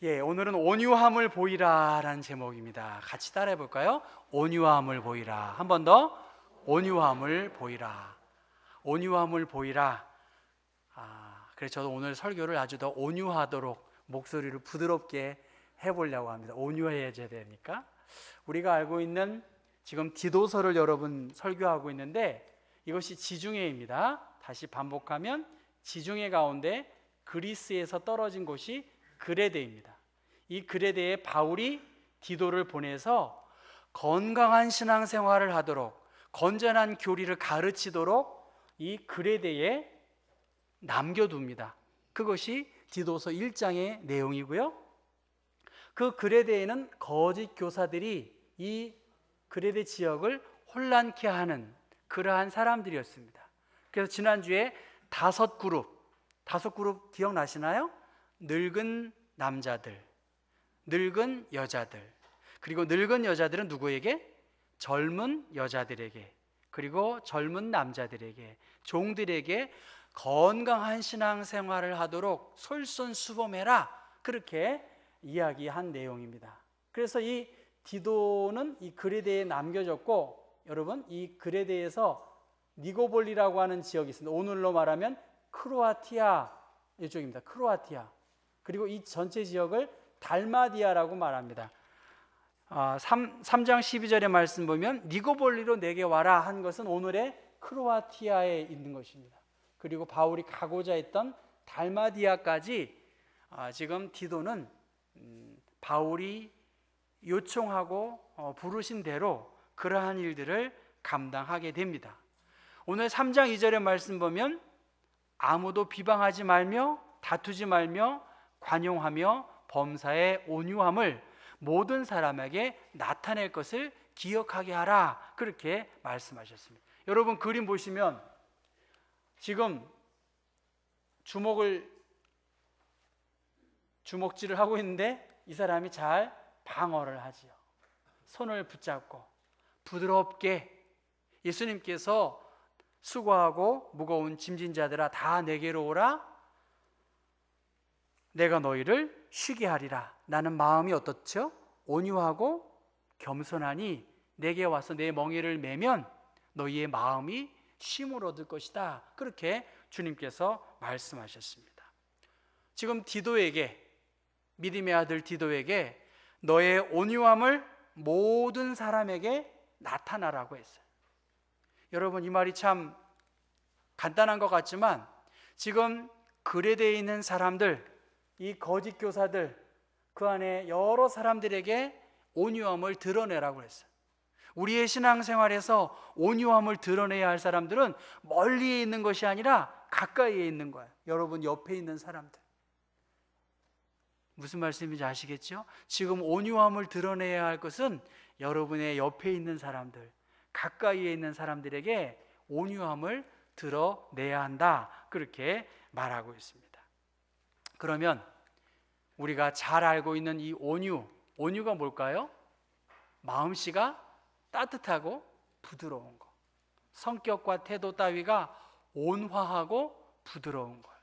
오늘은 온유함을 보이라라는 제목입니다. 같이 따라해 볼까요? 온유함을 보이라. 한 번 더. 온유함을 보이라. 온유함을 보이라. 그래서 저도 오늘 설교를 아주 더 온유하도록 목소리를 부드럽게 해보려고 합니다. 온유해져야 되니까. 우리가 알고 있는 지금 디도서를 여러분 설교하고 있는데, 이것이 지중해입니다. 다시 반복하면 지중해 가운데 그리스에서 떨어진 곳이 그레데입니다. 이 그레데에 바울이 디도를 보내서 건강한 신앙생활을 하도록, 건전한 교리를 가르치도록 이 그레데에 남겨둡니다. 그것이 디도서 1장의 내용이고요. 그 그레데에는 거짓 교사들이 이 그레데 지역을 혼란케 하는 그러한 사람들이었습니다. 그래서 지난주에 다섯 그룹 기억나시나요? 늙은 남자들, 늙은 여자들, 그리고 늙은 여자들은 누구에게? 젊은 여자들에게, 그리고 젊은 남자들에게, 종들에게 건강한 신앙생활을 하도록 솔선수범해라, 그렇게 이야기한 내용입니다. 그래서 이 디도는 이 그레데에 남겨졌고, 여러분 이 그레데에서 니고볼리라고 하는 지역이 있습니다. 오늘로 말하면 크로아티아 이쪽입니다. 크로아티아. 그리고 이 전체 지역을 달마디아라고 말합니다. 3장 12절의 말씀 보면 니고볼리로 내게 와라 한 것은 오늘의 크로아티아에 있는 것입니다. 그리고 바울이 가고자 했던 달마디아까지 지금 디도는 바울이 요청하고 부르신 대로 그러한 일들을 감당하게 됩니다. 오늘 3장 2절의 말씀 보면 아무도 비방하지 말며 다투지 말며 관용하며 범사의 온유함을 모든 사람에게 나타낼 것을 기억하게 하라, 그렇게 말씀하셨습니다. 여러분 그림 보시면 지금 주먹질을 하고 있는데 이 사람이 잘 방어를 하지요. 손을 붙잡고 부드럽게, 예수님께서 수고하고 무거운 짐진 자들아 다 내게로 오라, 내가 너희를 쉬게 하리라. 나는 마음이 어떻죠? 온유하고 겸손하니 내게 와서 내 멍에를 매면 너희의 마음이 쉼을 얻을 것이다, 그렇게 주님께서 말씀하셨습니다. 지금 디도에게, 믿음의 아들 디도에게 너의 온유함을 모든 사람에게 나타나라고 했어요. 여러분 이 말이 참 간단한 것 같지만 지금 그레데에 있는 사람들, 이 거짓 교사들, 그 안에 여러 사람들에게 온유함을 드러내라고 했어요. 우리의 신앙생활에서 온유함을 드러내야 할 사람들은 멀리에 있는 것이 아니라 가까이에 있는 거예요. 여러분 옆에 있는 사람들. 무슨 말씀인지 아시겠죠? 지금 온유함을 드러내야 할 것은 여러분의 옆에 있는 사람들, 가까이에 있는 사람들에게 온유함을 드러내야 한다, 그렇게 말하고 있습니다. 그러면 우리가 잘 알고 있는 이 온유가 뭘까요? 마음씨가 따뜻하고 부드러운 거, 성격과 태도 따위가 온화하고 부드러운 거예요.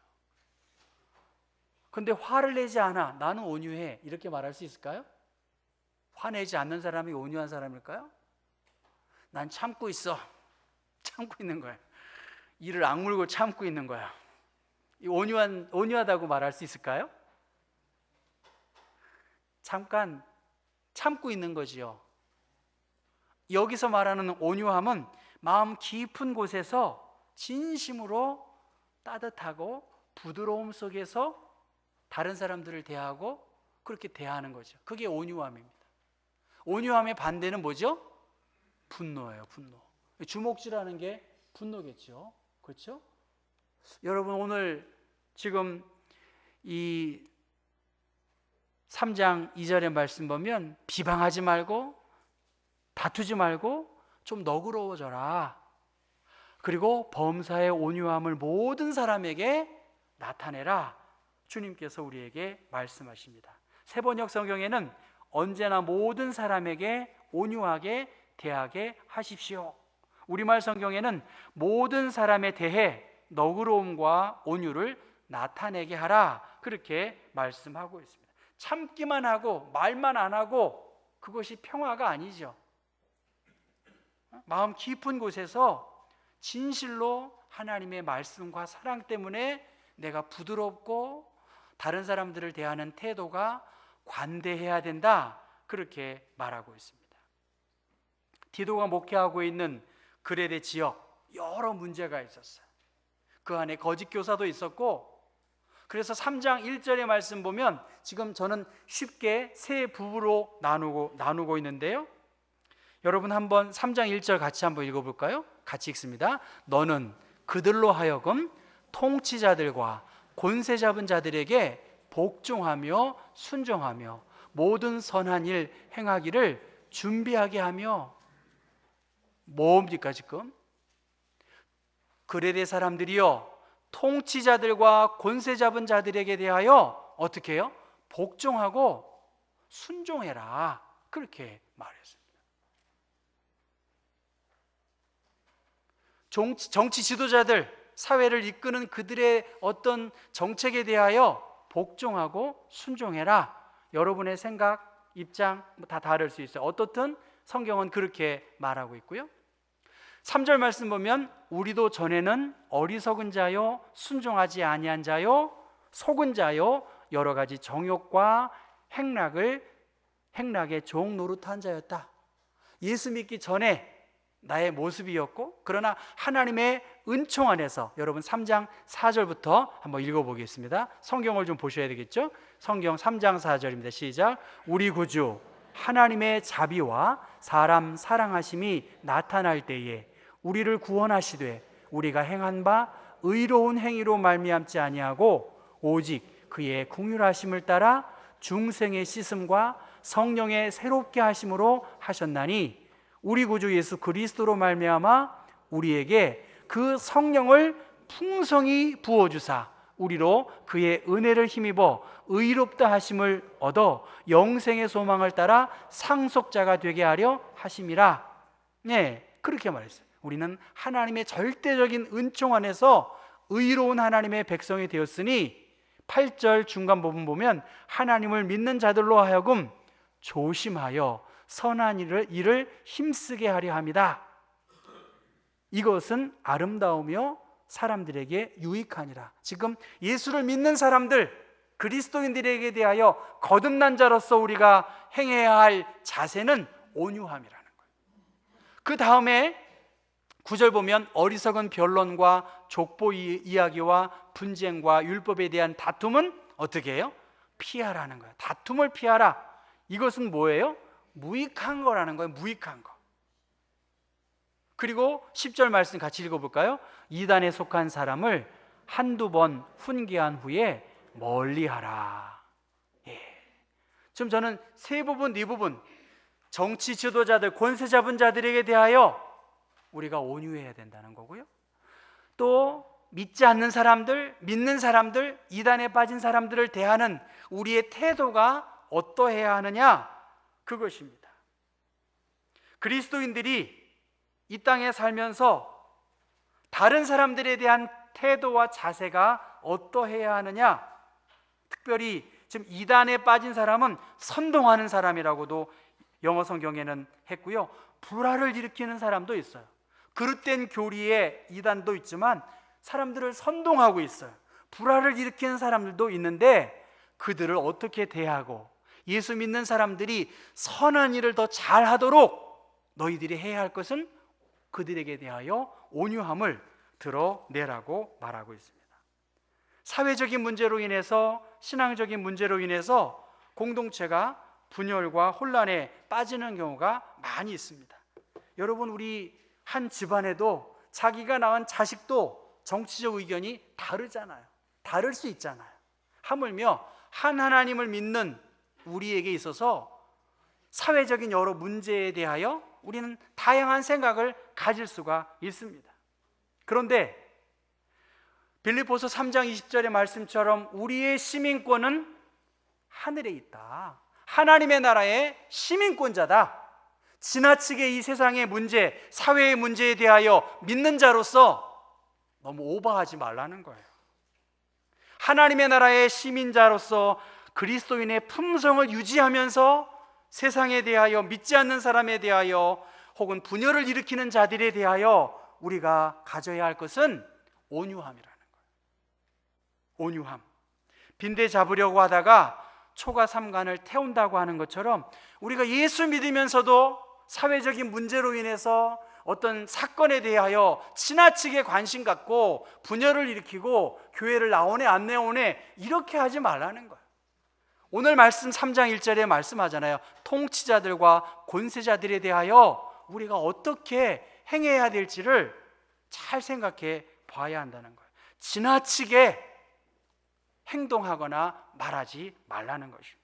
근데 화를 내지 않아, 나는 온유해, 이렇게 말할 수 있을까요? 화내지 않는 사람이 온유한 사람일까요? 난 참고 있어, 참고 있는 거예요. 이를 악물고 참고 있는 거야. 온유하다고 말할 수 있을까요? 잠깐 참고 있는 거지요. 여기서 말하는 온유함은 마음 깊은 곳에서 진심으로 따뜻하고 부드러움 속에서 다른 사람들을 대하고 그렇게 대하는 거죠. 그게 온유함입니다. 온유함의 반대는 뭐죠? 분노예요. 분노. 주먹질하는 게 분노겠죠. 그렇죠? 여러분 오늘 지금 이 3장 2절의 말씀 보면 비방하지 말고 다투지 말고 좀 너그러워져라. 그리고 범사의 온유함을 모든 사람에게 나타내라, 주님께서 우리에게 말씀하십니다. 세번역 성경에는 언제나 모든 사람에게 온유하게 대하게 하십시오. 우리말 성경에는 모든 사람에 대해 너그러움과 온유를 나타내게 하라, 그렇게 말씀하고 있습니다. 참기만 하고 말만 안 하고 그것이 평화가 아니죠. 마음 깊은 곳에서 진실로 하나님의 말씀과 사랑 때문에 내가 부드럽고 다른 사람들을 대하는 태도가 관대해야 된다, 그렇게 말하고 있습니다. 디도가 목회하고 있는 그레데 지역 여러 문제가 있었어요. 그 안에 거짓 교사도 있었고, 그래서 3장 1절의 말씀 보면 지금 저는 쉽게 세 부부로 나누고 있는데요, 여러분 한번 3장 1절 같이 한번 읽어볼까요? 같이 읽습니다. 너는 그들로 하여금 통치자들과 권세 잡은 자들에게 복종하며 순종하며 모든 선한 일 행하기를 준비하게 하며. 뭡니까 지금? 그레데 사람들이요, 통치자들과 권세 잡은 자들에게 대하여 어떻게 해요? 복종하고 순종해라, 그렇게 말했습니다. 정치 지도자들, 사회를 이끄는 그들의 어떤 정책에 대하여 복종하고 순종해라. 여러분의 생각, 입장 다 다를 수 있어요. 어떻든 성경은 그렇게 말하고 있고요. 3절 말씀 보면 우리도 전에는 어리석은 자요, 순종하지 아니한 자요, 속은 자요, 여러 가지 정욕과 행락의 종 노릇한 자였다. 예수 믿기 전에 나의 모습이었고, 그러나 하나님의 은총 안에서, 여러분 3장 4절부터 한번 읽어보겠습니다. 성경을 좀 보셔야 되겠죠? 성경 3장 4절입니다. 시작. 우리 구주 하나님의 자비와 사람 사랑하심이 나타날 때에 우리를 구원하시되 우리가 행한 바 의로운 행위로 말미암지 아니하고 오직 그의 긍휼하심을 따라 중생의 씻음과 성령의 새롭게 하심으로 하셨나니, 우리 구주 예수 그리스도로 말미암아 우리에게 그 성령을 풍성히 부어주사 우리로 그의 은혜를 힘입어 의롭다 하심을 얻어 영생의 소망을 따라 상속자가 되게 하려 하심이라. 네, 그렇게 말했어요. 우리는 하나님의 절대적인 은총 안에서 의로운 하나님의 백성이 되었으니, 8절 중간 부분 보면 하나님을 믿는 자들로 하여금 조심하여 선한 일을 힘쓰게 하려 합니다. 이것은 아름다우며 사람들에게 유익하니라. 지금 예수를 믿는 사람들, 그리스도인들에게 대하여 거듭난 자로서 우리가 행해야 할 자세는 온유함이라는 거예요. 그 다음에 9절 보면 어리석은 변론과 족보 이야기와 분쟁과 율법에 대한 다툼은 어떻게 해요? 피하라는 거예요. 다툼을 피하라. 이것은 뭐예요? 무익한 거라는 거예요. 무익한 거. 그리고 10절 말씀 같이 읽어볼까요? 이단에 속한 사람을 한두 번 훈계한 후에 멀리하라. 예. 지금 저는 세 부분, 네 부분, 정치 지도자들, 권세 잡은 자들에게 대하여 우리가 온유해야 된다는 거고요, 또 믿지 않는 사람들, 믿는 사람들, 이단에 빠진 사람들을 대하는 우리의 태도가 어떠해야 하느냐, 그것입니다. 그리스도인들이 이 땅에 살면서 다른 사람들에 대한 태도와 자세가 어떠해야 하느냐, 특별히 지금 이단에 빠진 사람은 선동하는 사람이라고도 영어 성경에는 했고요, 불화를 일으키는 사람도 있어요. 그릇된 교리에 이단도 있지만 사람들을 선동하고 있어요. 불화를 일으키는 사람들도 있는데 그들을 어떻게 대하고, 예수 믿는 사람들이 선한 일을 더 잘하도록 너희들이 해야 할 것은 그들에게 대하여 온유함을 드러내라고 말하고 있습니다. 사회적인 문제로 인해서, 신앙적인 문제로 인해서 공동체가 분열과 혼란에 빠지는 경우가 많이 있습니다. 여러분, 우리 한 집안에도 자기가 낳은 자식도 정치적 의견이 다르잖아요. 다를 수 있잖아요. 하물며 한 하나님을 믿는 우리에게 있어서 사회적인 여러 문제에 대하여 우리는 다양한 생각을 가질 수가 있습니다. 그런데 빌립보서 3장 20절의 말씀처럼 우리의 시민권은 하늘에 있다. 하나님의 나라의 시민권자다. 지나치게 이 세상의 문제, 사회의 문제에 대하여 믿는 자로서 너무 오버하지 말라는 거예요. 하나님의 나라의 시민자로서 그리스도인의 품성을 유지하면서 세상에 대하여, 믿지 않는 사람에 대하여, 혹은 분열을 일으키는 자들에 대하여 우리가 가져야 할 것은 온유함이라는 거예요. 온유함. 빈대 잡으려고 하다가 초가 삼간을 태운다고 하는 것처럼, 우리가 예수 믿으면서도 사회적인 문제로 인해서 어떤 사건에 대하여 지나치게 관심 갖고 분열을 일으키고 교회를 나오네 안 나오네 이렇게 하지 말라는 거예요. 오늘 말씀 3장 1절에 말씀하잖아요. 통치자들과 권세자들에 대하여 우리가 어떻게 행해야 될지를 잘 생각해 봐야 한다는 거예요. 지나치게 행동하거나 말하지 말라는 것입니다.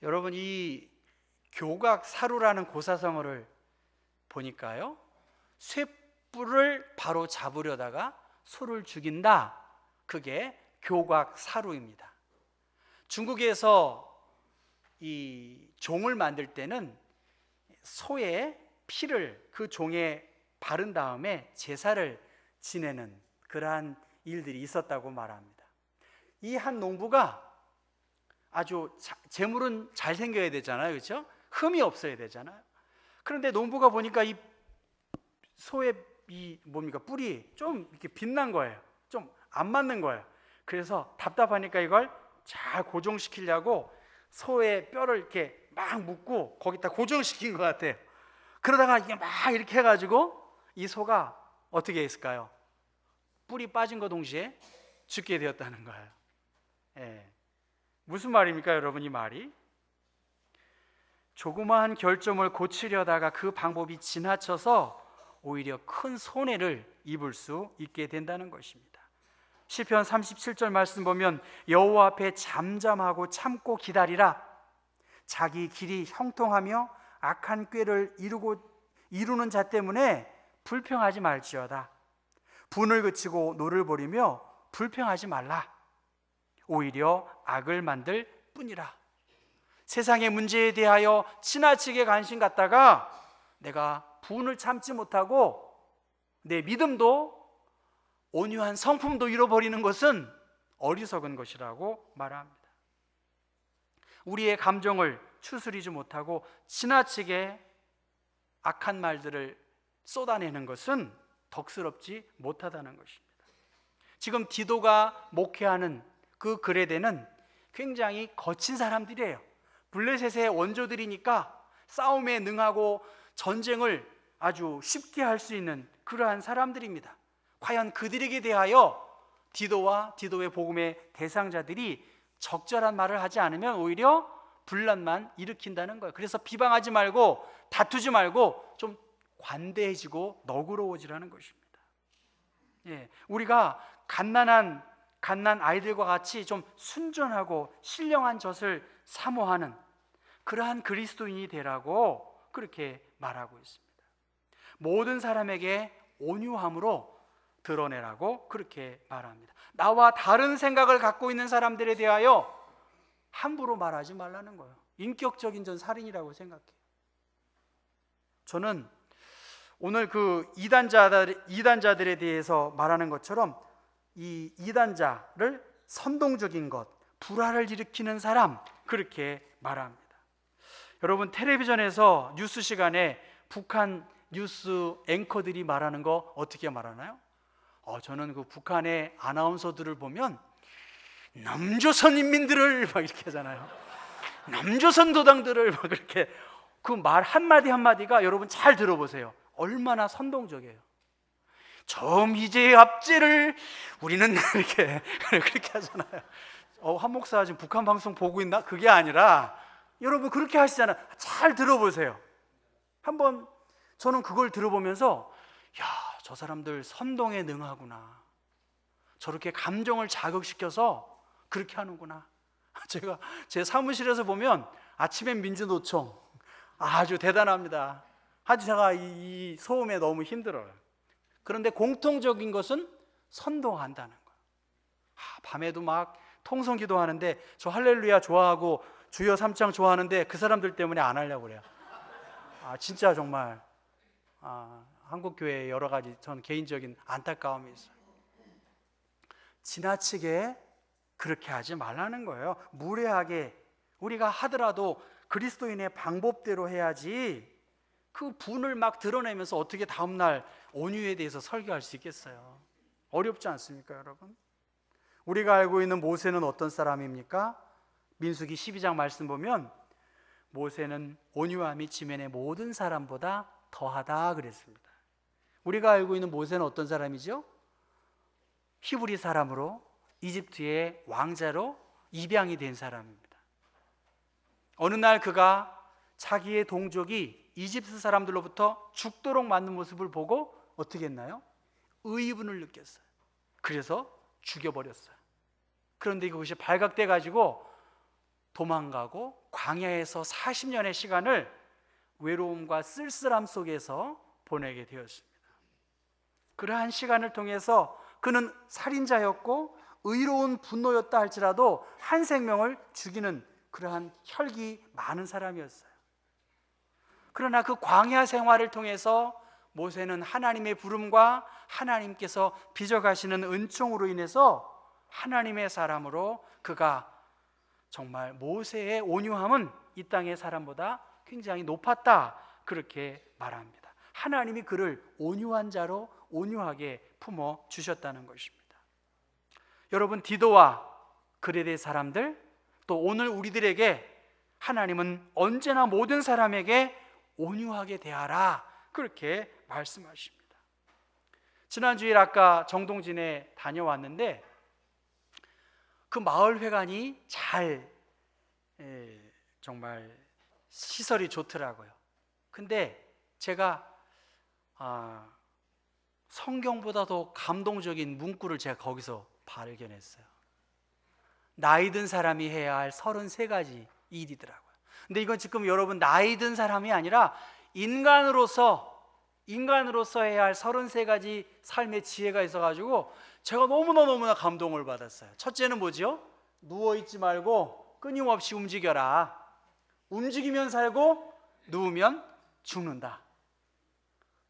여러분, 이 교각사루라는 고사성어를 보니까요, 쇠뿔을 바로 잡으려다가 소를 죽인다, 그게 교각사루입니다. 중국에서 이 종을 만들 때는 소의 피를 그 종에 바른 다음에 제사를 지내는 그러한 일들이 있었다고 말합니다. 이 한 농부가 아주 재물은 잘 생겨야 되잖아요, 그렇죠? 흠이 없어야 되잖아요. 그런데 농부가 보니까 이 소의 이 뭡니까 뿔이 좀 이렇게 빛난 거예요. 좀 안 맞는 거예요. 그래서 답답하니까 이걸 잘 고정시키려고 소의 뼈를 이렇게 막 묶고 거기다 고정시킨 것 같아요. 그러다가 이게 막 이렇게 해가지고 이 소가 어떻게 했을까요? 뿔이 빠진 거 동시에 죽게 되었다는 거예요. 예. 무슨 말입니까, 여러분? 이 말이 조그마한 결점을 고치려다가 그 방법이 지나쳐서 오히려 큰 손해를 입을 수 있게 된다는 것입니다. 시편 37절 말씀 보면 여호와 앞에 잠잠하고 참고 기다리라. 자기 길이 형통하며 악한 꾀를 이루는 자 때문에 불평하지 말지어다. 분을 그치고 노를 버리며 불평하지 말라. 오히려 악을 만들 뿐이라. 세상의 문제에 대하여 지나치게 관심 갖다가 내가 분을 참지 못하고 내 믿음도 온유한 성품도 잃어버리는 것은 어리석은 것이라고 말합니다. 우리의 감정을 추스리지 못하고 지나치게 악한 말들을 쏟아내는 것은 덕스럽지 못하다는 것입니다. 지금 디도가 목회하는 그 그레데는 굉장히 거친 사람들이에요. 블레셋의 원조들이니까 싸움에 능하고 전쟁을 아주 쉽게 할 수 있는 그러한 사람들입니다. 과연 그들에게 대하여 디도와 디도의 복음의 대상자들이 적절한 말을 하지 않으면 오히려 분란만 일으킨다는 거예요. 그래서 비방하지 말고 다투지 말고 좀 관대해지고 너그러워지라는 것입니다. 예, 우리가 갓난 아이들과 같이 좀 순전하고 신령한 젖을 사모하는 그러한 그리스도인이 되라고 그렇게 말하고 있습니다. 모든 사람에게 온유함으로 드러내라고 그렇게 말합니다. 나와 다른 생각을 갖고 있는 사람들에 대하여 함부로 말하지 말라는 거예요. 인격적인 전 살인이라고 생각해요. 저는 오늘 그 이단자들에 대해서 말하는 것처럼 이 이단자를 선동적인 것, 불화를 일으키는 사람, 그렇게 말합니다. 여러분, 텔레비전에서 뉴스 시간에 북한 뉴스 앵커들이 말하는 거 어떻게 말하나요? 저는 그 북한의 아나운서들을 보면 남조선 인민들을 막 이렇게 하잖아요. 남조선 도당들을 막 그렇게, 그 말 한마디 한마디가 여러분 잘 들어보세요. 얼마나 선동적이에요. 저 미제의 압제를 우리는 이렇게 그렇게 하잖아요. 한 목사 지금 북한 방송 보고 있나? 그게 아니라 여러분 그렇게 하시잖아요. 잘 들어보세요. 한번 저는 그걸 들어보면서 야, 저 사람들 선동에 능하구나. 저렇게 감정을 자극시켜서 그렇게 하는구나. 제가 제 사무실에서 보면 아침엔 민주노총 아주 대단합니다. 하지만 제가 이 소음에 너무 힘들어요. 그런데 공통적인 것은 선동한다는 거예요. 밤에도 막 통성 기도하는데 저 할렐루야 좋아하고 주여 삼창 좋아하는데 그 사람들 때문에 안 하려고 그래요. 진짜 정말 한국교회에 여러 가지 전 개인적인 안타까움이 있어요. 지나치게 그렇게 하지 말라는 거예요. 무례하게 우리가 하더라도 그리스도인의 방법대로 해야지, 그 분을 막 드러내면서 어떻게 다음날 온유에 대해서 설교할 수 있겠어요? 어렵지 않습니까, 여러분? 우리가 알고 있는 모세는 어떤 사람입니까? 민수기 12장 말씀 보면 모세는 온유함이 지면의 모든 사람보다 더하다 그랬습니다. 우리가 알고 있는 모세는 어떤 사람이죠? 히브리 사람으로 이집트의 왕자로 입양이 된 사람입니다. 어느 날 그가 자기의 동족이 이집트 사람들로부터 죽도록 맞는 모습을 보고 어떻게 했나요? 의분을 느꼈어요. 그래서 죽여버렸어요. 그런데 그것이 발각돼 가지고 도망가고 광야에서 40년의 시간을 외로움과 쓸쓸함 속에서 보내게 되었습니다. 그러한 시간을 통해서 그는 살인자였고 의로운 분노였다 할지라도 한 생명을 죽이는 그러한 혈기 많은 사람이었어요. 그러나 그 광야 생활을 통해서 모세는 하나님의 부름과 하나님께서 빚어가시는 은총으로 인해서 하나님의 사람으로 그가 정말 모세의 온유함은 이 땅의 사람보다 굉장히 높았다, 그렇게 말합니다. 하나님이 그를 온유한 자로 온유하게 품어 주셨다는 것입니다. 여러분, 디도와 그레데 사람들, 또 오늘 우리들에게 하나님은 언제나 모든 사람에게 온유하게 대하라, 그렇게 말씀하십니다. 지난 주일 아까 정동진에 다녀왔는데 그 마을 회관이 정말 시설이 좋더라고요. 근데 제가 성경보다 더 감동적인 문구를 제가 거기서 발견했어요. 나이 든 사람이 해야 할 33가지 일이더라고요. 근데 이건 지금 여러분 나이 든 사람이 아니라 인간으로서 해야 할 33가지 삶의 지혜가 있어가지고 제가 너무나 감동을 받았어요. 첫째는 뭐죠? 누워있지 말고 끊임없이 움직여라. 움직이면 살고 누우면 죽는다.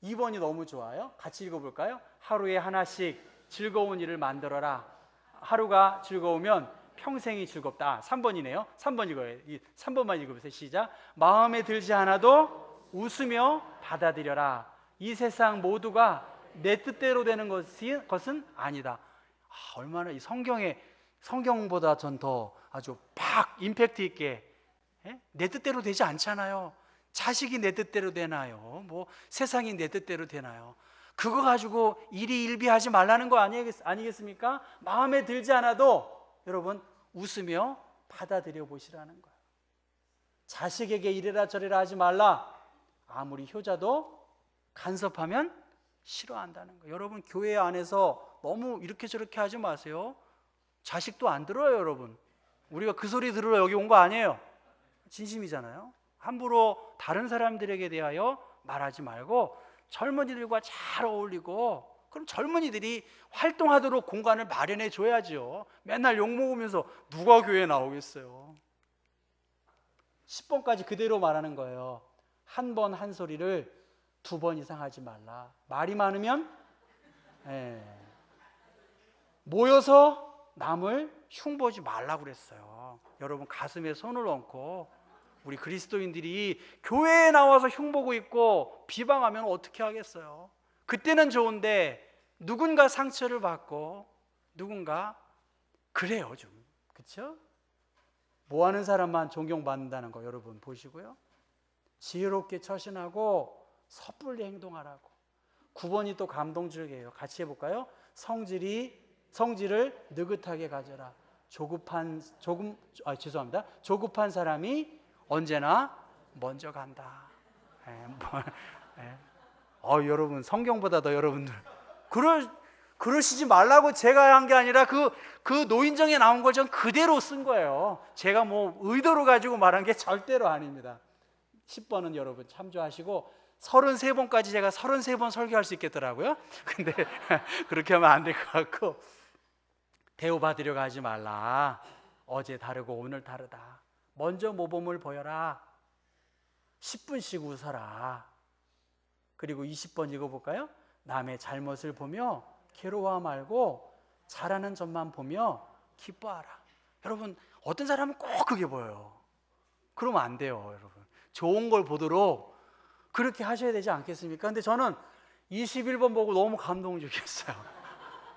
2번이 너무 좋아요. 같이 읽어볼까요? 하루에 하나씩 즐거운 일을 만들어라. 하루가 즐거우면 평생이 즐겁다. 3번이네요. 3번 읽어요. 3번만 읽어보세요. 시작. 마음에 들지 않아도 웃으며 받아들여라. 이 세상 모두가 내 뜻대로 되는 것은 아니다. 얼마나 이 성경보다 전 더 아주 팍 임팩트 있게, 내 뜻대로 되지 않잖아요. 자식이 내 뜻대로 되나요? 뭐 세상이 내 뜻대로 되나요? 그거 가지고 일희일비하지 말라는 거 아니겠습니까? 마음에 들지 않아도 여러분 웃으며 받아들여 보시라는 거예요. 자식에게 이래라 저래라 하지 말라. 아무리 효자도 간섭하면 싫어한다는 거예요. 여러분 교회 안에서 너무 이렇게 저렇게 하지 마세요. 자식도 안 들어요, 여러분. 우리가 그 소리 들으러 여기 온 거 아니에요. 진심이잖아요. 함부로 다른 사람들에게 대하여 말하지 말고 젊은이들과 잘 어울리고, 그럼 젊은이들이 활동하도록 공간을 마련해 줘야죠. 맨날 욕먹으면서 누가 교회에 나오겠어요. 10번까지 그대로 말하는 거예요. 한 번 한 소리를 2번 이상 하지 말라. 말이 많으면 모여서 남을 흉보지 말라고 그랬어요. 여러분 가슴에 손을 얹고 우리 그리스도인들이 교회에 나와서 흉보고 있고 비방하면 어떻게 하겠어요? 그때는 좋은데 누군가 상처를 받고 누군가 그래요, 좀. 그렇죠? 뭐 하는 사람만 존경받는다는 거 여러분 보시고요. 지혜롭게 처신하고 섣불리 행동하라고. 9번이 또 감동적이에요. 같이 해볼까요? 성질을 느긋하게 가져라. 조급한 사람이 언제나 먼저 간다. 여러분 성경보다 더 여러분들 그러시지 말라고 제가 한 게 아니라 그 노인정에 나온 걸 전 그대로 쓴 거예요. 제가 뭐 의도로 가지고 말한 게 절대로 아닙니다. 10번은 여러분 참조하시고 33번까지 제가 33번 설교할 수 있겠더라고요. 근데 그렇게 하면 안 될 것 같고, 대우받으려고 하지 말라. 어제 다르고 오늘 다르다. 먼저 모범을 보여라. 10분씩 웃어라. 그리고 20번 읽어볼까요? 남의 잘못을 보며 괴로워 말고 잘하는 점만 보며 기뻐하라. 여러분, 어떤 사람은 꼭 그게 보여요. 그러면 안 돼요, 여러분. 좋은 걸 보도록 그렇게 하셔야 되지 않겠습니까? 근데 저는 21번 보고 너무 감동적이었어요.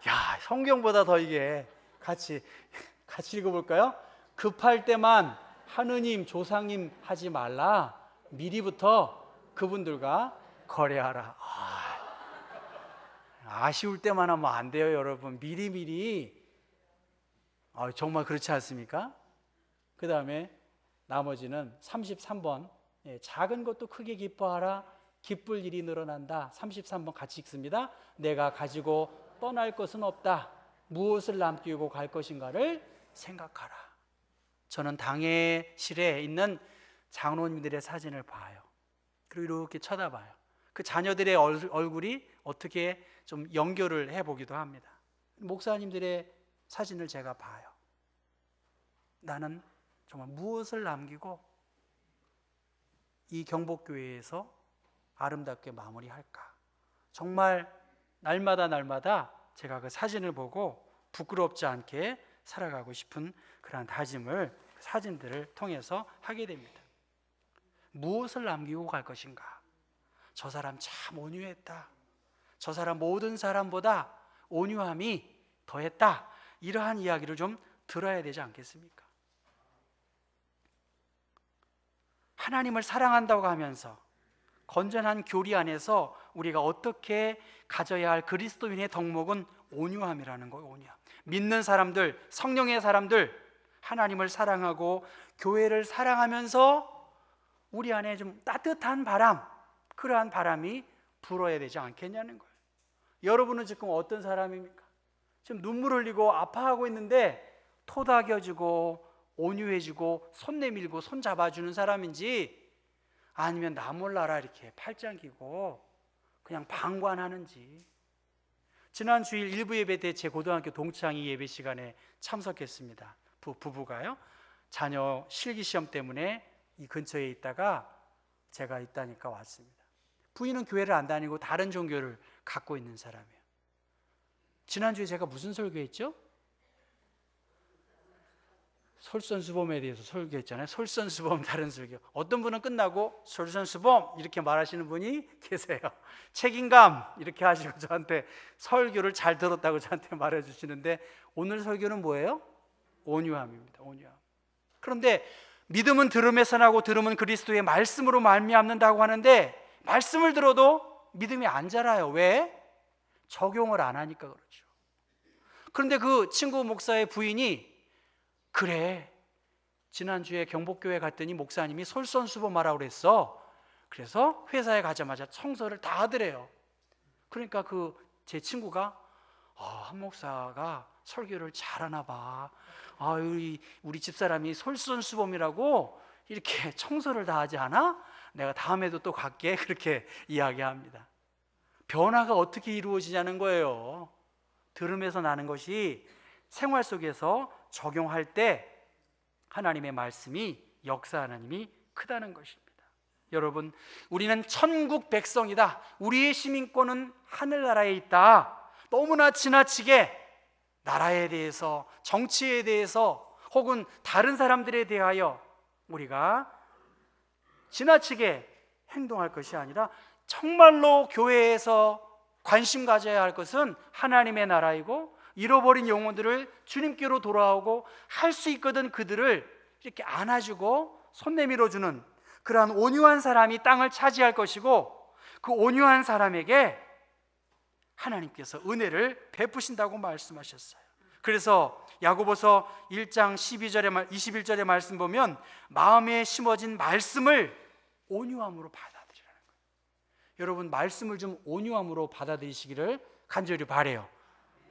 야, 성경보다 더 이게 같이 읽어볼까요? 급할 때만 하느님, 조상님 하지 말라. 미리부터 그분들과 거래하라. 아쉬울 때만 하면 안 돼요, 여러분. 미리미리. 정말 그렇지 않습니까? 그 다음에 나머지는 33번. 작은 것도 크게 기뻐하라. 기쁠 일이 늘어난다. 33번 같이 읽습니다. 내가 가지고 떠날 것은 없다. 무엇을 남기고 갈 것인가를 생각하라. 저는 당회실에 있는 장로님들의 사진을 봐요. 그리고 이렇게 쳐다봐요. 그 자녀들의 얼굴이 어떻게 좀 연결을 해보기도 합니다. 목사님들의 사진을 제가 봐요. 나는 정말 무엇을 남기고 이 경복교회에서 아름답게 마무리할까? 정말 날마다 제가 그 사진을 보고 부끄럽지 않게 살아가고 싶은 그러한 다짐을 사진들을 통해서 하게 됩니다. 무엇을 남기고 갈 것인가? 저 사람 참 온유했다. 저 사람 모든 사람보다 온유함이 더했다. 이러한 이야기를 좀 들어야 되지 않겠습니까? 하나님을 사랑한다고 하면서 건전한 교리 안에서 우리가 어떻게 가져야 할 그리스도인의 덕목은 온유함이라는 거예요. 온유함. 믿는 사람들, 성령의 사람들, 하나님을 사랑하고 교회를 사랑하면서 우리 안에 좀 따뜻한 바람, 그러한 바람이 불어야 되지 않겠냐는 거예요. 여러분은 지금 어떤 사람입니까? 지금 눈물 흘리고 아파하고 있는데 토닥여주고 온유해지고 손 내밀고 손 잡아주는 사람인지, 아니면 나 몰라라 이렇게 팔짱 끼고 그냥 방관하는지. 지난 주일 일부 예배 때 제 고등학교 동창이 예배 시간에 참석했습니다. 부부가요. 자녀 실기시험 때문에 이 근처에 있다가 제가 있다니까 왔습니다. 부인은 교회를 안 다니고 다른 종교를 갖고 있는 사람이에요. 지난주에 제가 무슨 설교했죠? 솔선수범에 대해서 설교했잖아요. 솔선수범, 다른 설교. 어떤 분은 끝나고 솔선수범 이렇게 말하시는 분이 계세요. 책임감 이렇게 하시고 저한테 설교를 잘 들었다고 저한테 말해주시는데, 오늘 설교는 뭐예요? 온유함입니다. 온유함. 그런데 믿음은 들음에서 나고 들음은 그리스도의 말씀으로 말미암는다고 하는데, 말씀을 들어도 믿음이 안 자라요. 왜? 적용을 안 하니까 그렇죠. 그런데 그 친구 목사의 부인이, 그래, 지난주에 경복교회 갔더니 목사님이 솔선수범하라고 그랬어. 그래서 회사에 가자마자 청소를 다 하더래요. 그러니까 그 제 친구가 한 목사가 설교를 잘하나 봐. 우리 집사람이 솔선수범이라고 이렇게 청소를 다 하지 않아? 내가 다음에도 또 갈게. 그렇게 이야기합니다. 변화가 어떻게 이루어지냐는 거예요. 들음에서 나는 것이 생활 속에서 적용할 때 하나님의 말씀이, 역사 하나님이 크다는 것입니다. 여러분, 우리는 천국 백성이다. 우리의 시민권은 하늘나라에 있다. 너무나 지나치게 나라에 대해서, 정치에 대해서, 혹은 다른 사람들에 대하여 우리가 지나치게 행동할 것이 아니라, 정말로 교회에서 관심 가져야 할 것은 하나님의 나라이고, 잃어버린 영혼들을 주님께로 돌아오고 할 수 있거든 그들을 이렇게 안아주고 손 내밀어주는 그러한 온유한 사람이 땅을 차지할 것이고, 그 온유한 사람에게 하나님께서 은혜를 베푸신다고 말씀하셨어요. 그래서 야고보서 1장 21절의 말씀 보면, 마음에 심어진 말씀을 온유함으로 받아들이라는 거예요. 여러분, 말씀을 좀 온유함으로 받아들이시기를 간절히 바라요.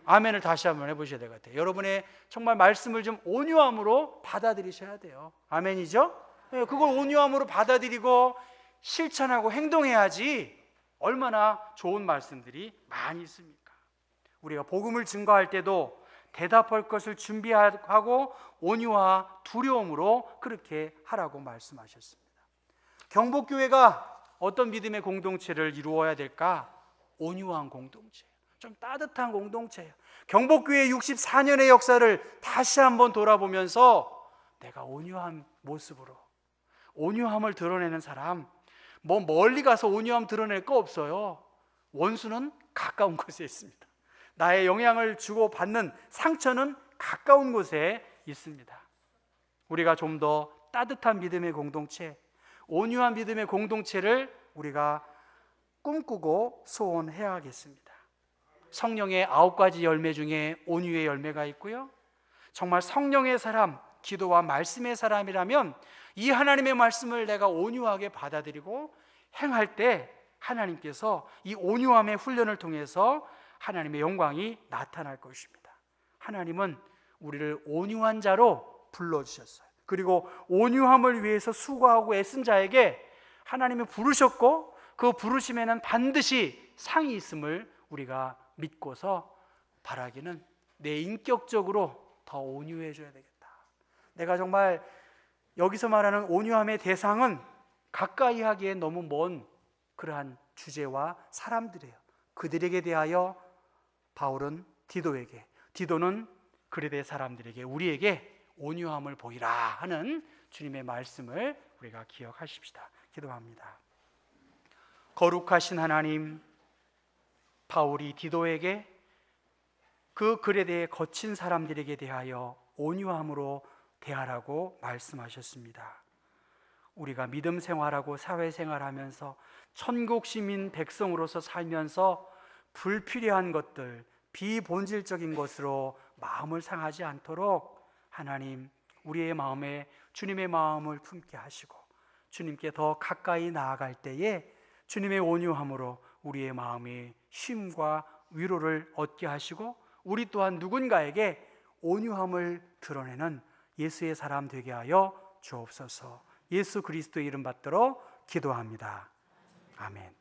아멘을 다시 한번 해보셔야 될 것 같아요. 여러분의 정말 말씀을 좀 온유함으로 받아들이셔야 돼요. 아멘이죠? 그걸 온유함으로 받아들이고 실천하고 행동해야지 얼마나 좋은 말씀들이 많이 있습니까? 우리가 복음을 증거할 때도 대답할 것을 준비하고 온유와 두려움으로 그렇게 하라고 말씀하셨습니다. 경복교회가 어떤 믿음의 공동체를 이루어야 될까? 온유한 공동체. 좀 따뜻한 공동체예요. 경복교회 64년의 역사를 다시 한번 돌아보면서 내가 온유한 모습으로, 온유함을 드러내는 사람, 뭐 멀리 가서 온유함 드러낼 거 없어요. 원수는 가까운 곳에 있습니다. 나의 영향을 주고받는 상처는 가까운 곳에 있습니다. 우리가 좀 더 따뜻한 믿음의 공동체, 온유한 믿음의 공동체를 우리가 꿈꾸고 소원해야겠습니다. 성령의 9가지 열매 중에 온유의 열매가 있고요, 정말 성령의 사람, 기도와 말씀의 사람이라면 이 하나님의 말씀을 내가 온유하게 받아들이고 행할 때 하나님께서 이 온유함의 훈련을 통해서 하나님의 영광이 나타날 것입니다. 하나님은 우리를 온유한 자로 불러주셨어요. 그리고 온유함을 위해서 수고하고 애쓴 자에게 하나님이 부르셨고, 그 부르심에는 반드시 상이 있음을 우리가 믿고서 바라기는 내 인격적으로 더 온유해져야 되겠다. 내가 정말 여기서 말하는 온유함의 대상은 가까이 하기에 너무 먼 그러한 주제와 사람들이에요. 그들에게 대하여 바울은 디도에게, 디도는 그레데 사람들에게, 우리에게 온유함을 보이라 하는 주님의 말씀을 우리가 기억하십시다. 기도합니다. 거룩하신 하나님, 바울이 디도에게 그 그레데의 거친 사람들에게 대하여 온유함으로 대하라고 말씀하셨습니다. 우리가 믿음 생활하고 사회생활하면서 천국 시민 백성으로서 살면서 불필요한 것들, 비본질적인 것으로 마음을 상하지 않도록 하나님, 우리의 마음에 주님의 마음을 품게 하시고 주님께 더 가까이 나아갈 때에 주님의 온유함으로 우리의 마음에 쉼과 위로를 얻게 하시고, 우리 또한 누군가에게 온유함을 드러내는 예수의 사람 되게 하여 주옵소서. 예수 그리스도의 이름 받들어 기도합니다. 아멘.